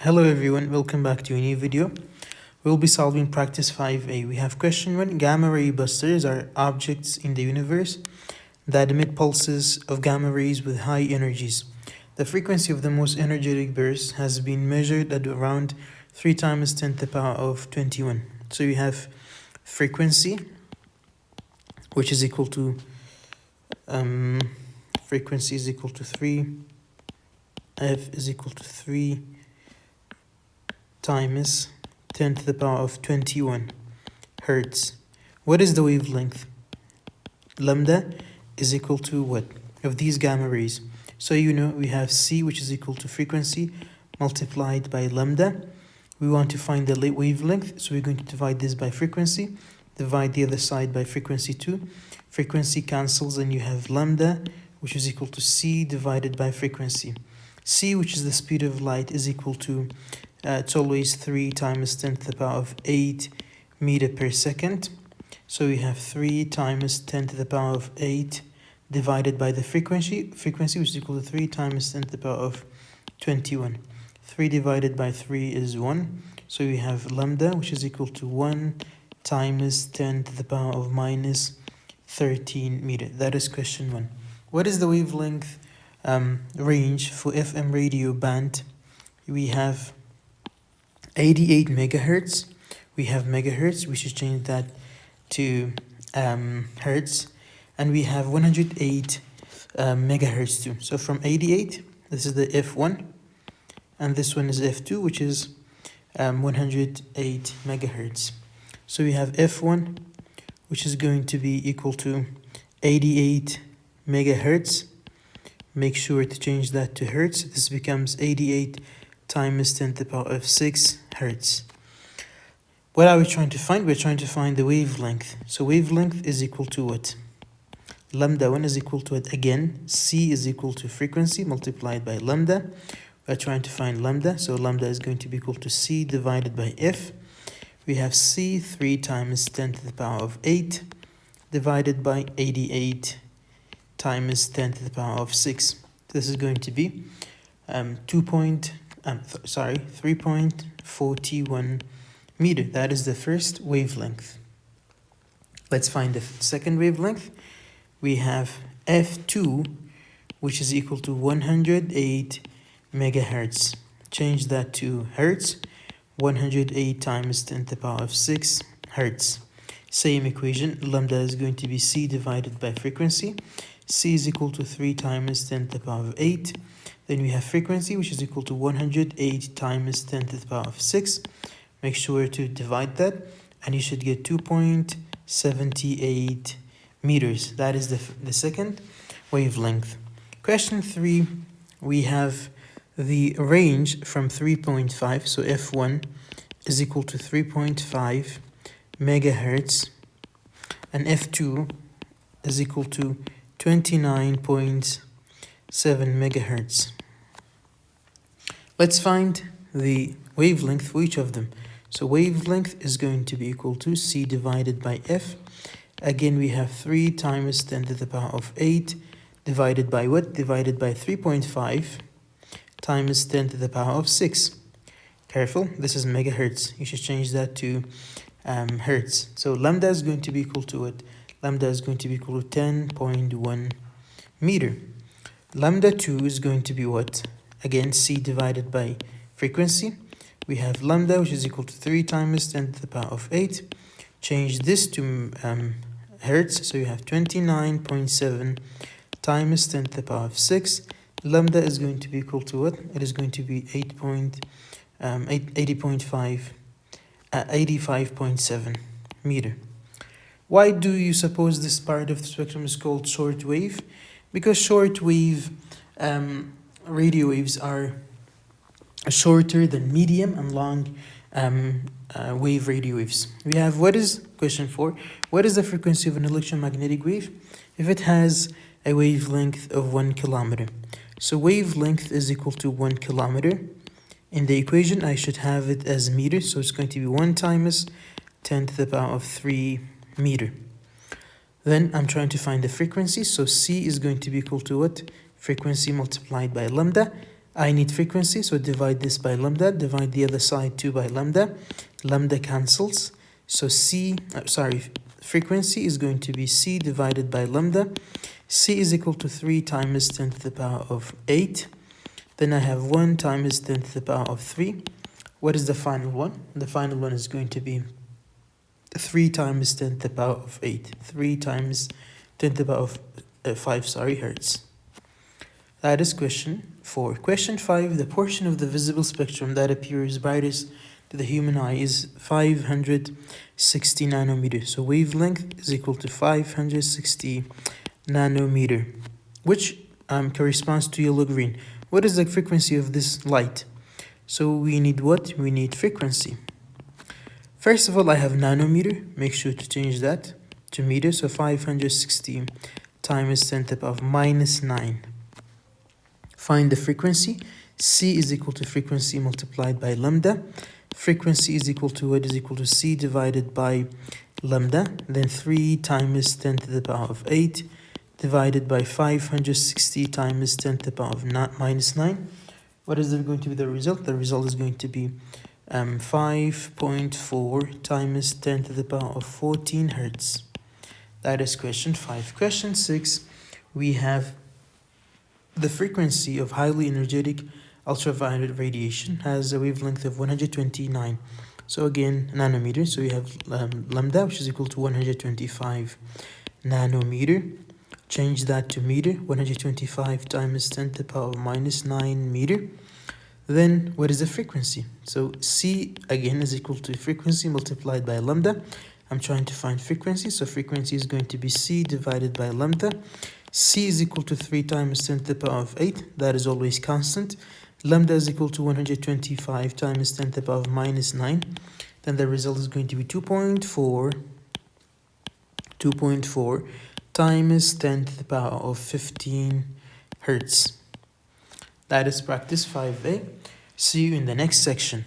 Hello everyone, welcome back to a new video. We'll be solving practice 5A. We have question 1. Gamma ray busters are objects in the universe that emit pulses of gamma rays with high energies. The frequency of the most energetic burst has been measured at around 3 times 10 to the power of 21. So we have frequency, which is equal to 3, F is equal to 3 times 10 to the power of 21 hertz. What is the wavelength? Lambda is equal to what? Of these gamma rays. So you know we have C, which is equal to frequency multiplied by lambda. We want to find the wavelength, so we're going to divide this by frequency, divide the other side by frequency 2. Frequency cancels and you have lambda, which is equal to C divided by frequency. C, which is the speed of light, is equal to it's always 3 times 10 to the power of 8 meter per second. So we have 3 times 10 to the power of 8 divided by the frequency, which is equal to 3 times 10 to the power of 21. 3 divided by 3 is 1. So we have lambda, which is equal to 1 times 10 to the power of minus 13 meter. That is question 1. What is the wavelength range for FM radio band? We have 88 megahertz. We have megahertz. We should change that to hertz. And we have 108 megahertz too. So from 88, this is the F1. And this one is F2, which is 108 megahertz. So we have F1, which is going to be equal to 88 megahertz. Make sure to change that to hertz. This becomes 88 times 10 to the power of 6 hertz. What are we trying to find? We're trying to find the wavelength. So wavelength is equal to what? Lambda 1 is equal to what? Again, C is equal to frequency multiplied by lambda. We're trying to find lambda. So lambda is going to be equal to C divided by F. We have C 3 times 10 to the power of 8 divided by 88 times 10 to the power of 6. This is going to be 3.41 meter. That is the first wavelength. Let's find the second wavelength. We have F2, which is equal to 108 megahertz. Change that to hertz. 108 times 10 to the power of 6 hertz. Same equation. Lambda is going to be C divided by frequency. C is equal to 3 times 10 to the power of 8. Then we have frequency, which is equal to 108 times 10 to the power of 6. Make sure to divide that, and you should get 2.78 meters. That is the second wavelength. Question 3, we have the range from 3.5, so F1 is equal to 3.5 megahertz, and F2 is equal to 29.7 megahertz. Let's find the wavelength for each of them. So wavelength is going to be equal to C divided by F. Again, we have 3 times 10 to the power of 8 divided by what? Divided by 3.5 times 10 to the power of 6. Careful, this is megahertz. You should change that to hertz. So lambda is going to be equal to what? Lambda is going to be equal to 10.1 meter. Lambda 2 is going to be what? Again, C divided by frequency. We have lambda, which is equal to 3 times 10 to the power of 8. Change this to hertz, so you have 29.7 times 10 to the power of 6. Lambda is going to be equal to what? It is going to be 85.7 meter. Why do you suppose this part of the spectrum is called shortwave? Because shortwave radio waves are shorter than medium and long wave radio waves. We have, question 4, what is the frequency of an electromagnetic wave if it has a wavelength of 1 kilometer? So wavelength is equal to 1 kilometer. In the equation, I should have it as meters, so it's going to be 1 times 10 to the power of 3 meter. Then I'm trying to find the frequency, so C is going to be equal to what? Frequency multiplied by lambda. I need frequency, so divide this by lambda, divide the other side too by lambda. Lambda cancels, so frequency is going to be C divided by lambda. C is equal to 3 times 10 to the power of 8. Then I have 1 times 10 to the power of 3. What is the final one? The final one is going to be 3 times 10 to the power of 8. 3 times 10 to the power of 5 hertz. That is question 4. Question 5. The portion of the visible spectrum that appears brightest to the human eye is 560 nanometer. So wavelength is equal to 560 nanometer, which corresponds to yellow-green. What is the frequency of this light? So we need what? We need frequency. First of all, I have nanometer. Make sure to change that to meter. So 560 times 10 to the power of minus 9. Find the frequency. C is equal to frequency multiplied by lambda. Frequency is equal to what is equal to C divided by lambda. Then 3 times 10 to the power of 8 divided by 560 times 10 to the power of minus 9. What is going to be the result? The result is going to be 5.4 times 10 to the power of 14 hertz. That is question 5. Question 6, we have the frequency of highly energetic ultraviolet radiation has a wavelength of 129. So again, nanometer. So we have lambda, which is equal to 125 nanometer. Change that to meter. 125 times 10 to the power of minus 9 meter. Then what is the frequency? So C again is equal to frequency multiplied by lambda. I'm trying to find frequency. So frequency is going to be C divided by lambda. C is equal to 3 times 10 to the power of 8. That is always constant. Lambda is equal to 125 times 10 to the power of minus 9. Then the result is going to be 2.4 times 10 to the power of 15 hertz. That is practice 5A. See you in the next section.